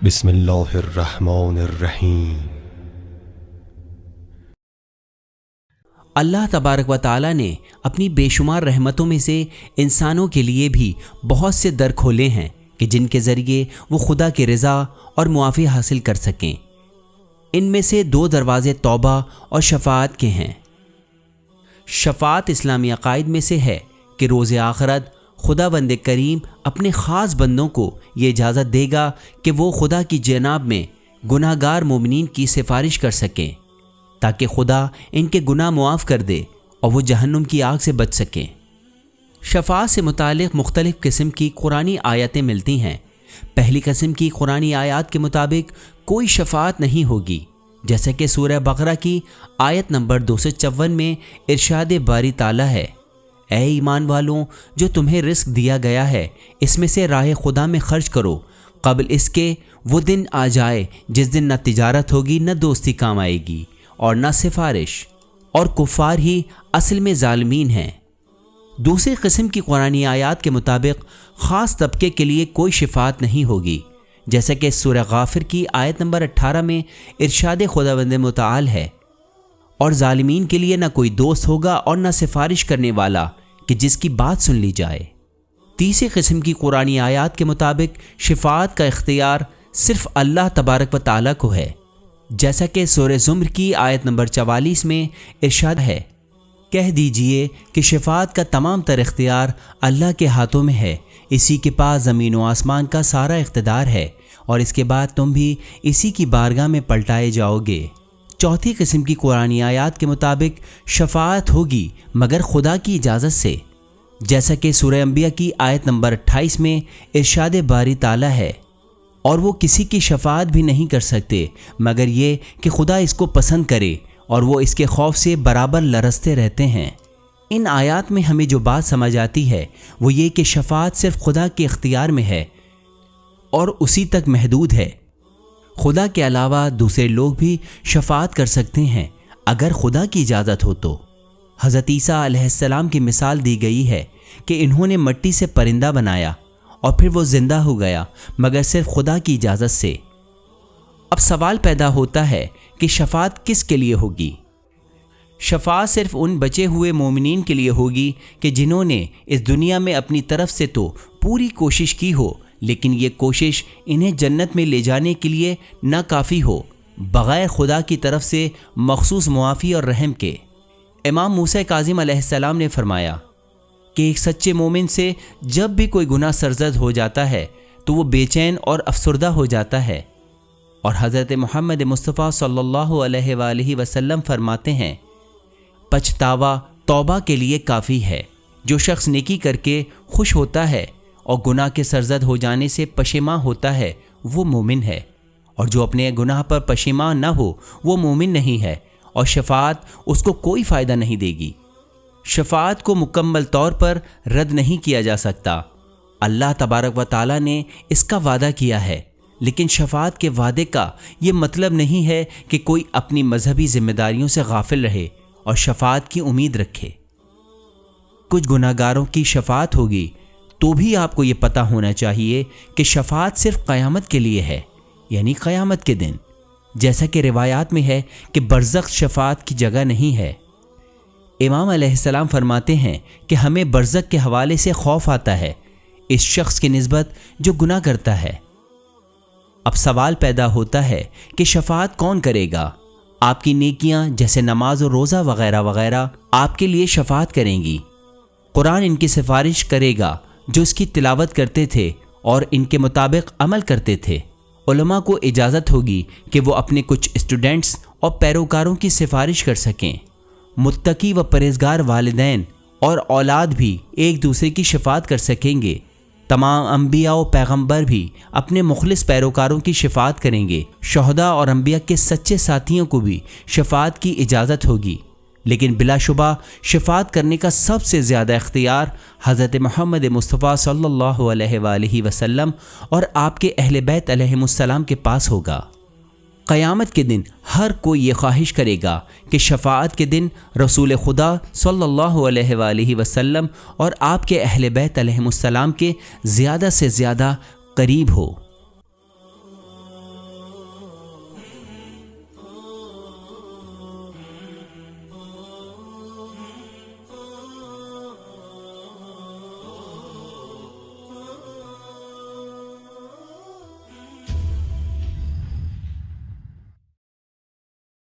بسم اللہ الرحمن الرحیم۔ اللہ تبارک و تعالیٰ نے اپنی بے شمار رحمتوں میں سے انسانوں کے لیے بھی بہت سے در کھولے ہیں کہ جن کے ذریعے وہ خدا کی رضا اور معافی حاصل کر سکیں۔ ان میں سے 2 دروازے توبہ اور شفاعت کے ہیں۔ شفاعت اسلامی عقائد میں سے ہے کہ روز آخرت خداوند کریم اپنے خاص بندوں کو یہ اجازت دے گا کہ وہ خدا کی جناب میں گناہ گار مومنین کی سفارش کر سکیں تاکہ خدا ان کے گناہ معاف کر دے اور وہ جہنم کی آگ سے بچ سکیں۔ شفاعت سے متعلق مختلف قسم کی قرآنی آیتیں ملتی ہیں۔ پہلی قسم کی قرآنی آیات کے مطابق کوئی شفاعت نہیں ہوگی، جیسا کہ سورہ بقرہ کی آیت نمبر 254 میں ارشاد باری تعالیٰ ہے، اے ایمان والوں، جو تمہیں رزق دیا گیا ہے اس میں سے راہ خدا میں خرچ کرو قبل اس کے وہ دن آ جائے جس دن نہ تجارت ہوگی نہ دوستی کام آئے گی اور نہ سفارش، اور کفار ہی اصل میں ظالمین ہیں۔ دوسری قسم کی قرآنی آیات کے مطابق خاص طبقے کے لیے کوئی شفاعت نہیں ہوگی، جیسا کہ سورہ غافر کی آیت نمبر 18 میں ارشاد خداوند متعال ہے، اور ظالمین کے لیے نہ کوئی دوست ہوگا اور نہ سفارش کرنے والا کہ جس کی بات سن لی جائے۔ تیسری قسم کی قرآنی آیات کے مطابق شفاعت کا اختیار صرف اللہ تبارک و تعالیٰ کو ہے، جیسا کہ سورہ زمر کی آیت نمبر 44 میں ارشاد ہے، کہہ دیجئے کہ شفاعت کا تمام تر اختیار اللہ کے ہاتھوں میں ہے، اسی کے پاس زمین و آسمان کا سارا اقتدار ہے، اور اس کے بعد تم بھی اسی کی بارگاہ میں پلٹائے جاؤ گے۔ چوتھی قسم کی قرآنی آیات کے مطابق شفاعت ہوگی مگر خدا کی اجازت سے، جیسا کہ سورہ انبیاء کی آیت نمبر 28 میں ارشاد باری تعالیٰ ہے، اور وہ کسی کی شفاعت بھی نہیں کر سکتے مگر یہ کہ خدا اس کو پسند کرے، اور وہ اس کے خوف سے برابر لرزتے رہتے ہیں۔ ان آیات میں ہمیں جو بات سمجھ آتی ہے وہ یہ کہ شفاعت صرف خدا کے اختیار میں ہے اور اسی تک محدود ہے۔ خدا کے علاوہ دوسرے لوگ بھی شفاعت کر سکتے ہیں اگر خدا کی اجازت ہو تو۔ حضرت عیسیٰ علیہ السلام کی مثال دی گئی ہے کہ انہوں نے مٹی سے پرندہ بنایا اور پھر وہ زندہ ہو گیا مگر صرف خدا کی اجازت سے۔ اب سوال پیدا ہوتا ہے کہ شفاعت کس کے لیے ہوگی؟ شفاعت صرف ان بچے ہوئے مومنین کے لیے ہوگی کہ جنہوں نے اس دنیا میں اپنی طرف سے تو پوری کوشش کی ہو، لیکن یہ کوشش انہیں جنت میں لے جانے کے لیے نہ کافی ہو بغیر خدا کی طرف سے مخصوص معافی اور رحم کے۔ امام موسیٰ کاظم علیہ السلام نے فرمایا کہ ایک سچے مومن سے جب بھی کوئی گناہ سرزد ہو جاتا ہے تو وہ بے چین اور افسردہ ہو جاتا ہے، اور حضرت محمد مصطفیٰ صلی اللہ علیہ وآلہ وسلم فرماتے ہیں، پچھتاوا توبہ کے لیے کافی ہے۔ جو شخص نیکی کر کے خوش ہوتا ہے اور گناہ کے سرزد ہو جانے سے پشیماں ہوتا ہے وہ مومن ہے، اور جو اپنے گناہ پر پشیماں نہ ہو وہ مومن نہیں ہے، اور شفاعت اس کو کوئی فائدہ نہیں دے گی۔ شفاعت کو مکمل طور پر رد نہیں کیا جا سکتا۔ اللہ تبارک و تعالیٰ نے اس کا وعدہ کیا ہے، لیکن شفاعت کے وعدے کا یہ مطلب نہیں ہے کہ کوئی اپنی مذہبی ذمہ داریوں سے غافل رہے اور شفاعت کی امید رکھے۔ کچھ گناہ گاروں کی شفاعت ہوگی تو بھی آپ کو یہ پتہ ہونا چاہیے کہ شفاعت صرف قیامت کے لیے ہے، یعنی قیامت کے دن، جیسا کہ روایات میں ہے کہ برزخ شفاعت کی جگہ نہیں ہے۔ امام علیہ السلام فرماتے ہیں کہ ہمیں برزخ کے حوالے سے خوف آتا ہے اس شخص کی نسبت جو گناہ کرتا ہے۔ اب سوال پیدا ہوتا ہے کہ شفاعت کون کرے گا؟ آپ کی نیکیاں جیسے نماز و روزہ وغیرہ وغیرہ آپ کے لیے شفاعت کریں گی۔ قرآن ان کی سفارش کرے گا جو اس کی تلاوت کرتے تھے اور ان کے مطابق عمل کرتے تھے۔ علماء کو اجازت ہوگی کہ وہ اپنے کچھ اسٹوڈنٹس اور پیروکاروں کی سفارش کر سکیں۔ متقی و پرہیزگار والدین اور اولاد بھی ایک دوسرے کی شفاعت کر سکیں گے۔ تمام انبیاء و پیغمبر بھی اپنے مخلص پیروکاروں کی شفاعت کریں گے۔ شہداء اور انبیاء کے سچے ساتھیوں کو بھی شفاعت کی اجازت ہوگی، لیکن بلا شبہ شفاعت کرنے کا سب سے زیادہ اختیار حضرت محمد مصطفیٰ صلی اللہ علیہ وآلہ وسلم اور آپ کے اہل بیت علیہم السلام کے پاس ہوگا۔ قیامت کے دن ہر کوئی یہ خواہش کرے گا کہ شفاعت کے دن رسول خدا صلی اللہ علیہ وآلہ وسلم اور آپ کے اہل بیت علیہم السلام کے زیادہ سے زیادہ قریب ہو۔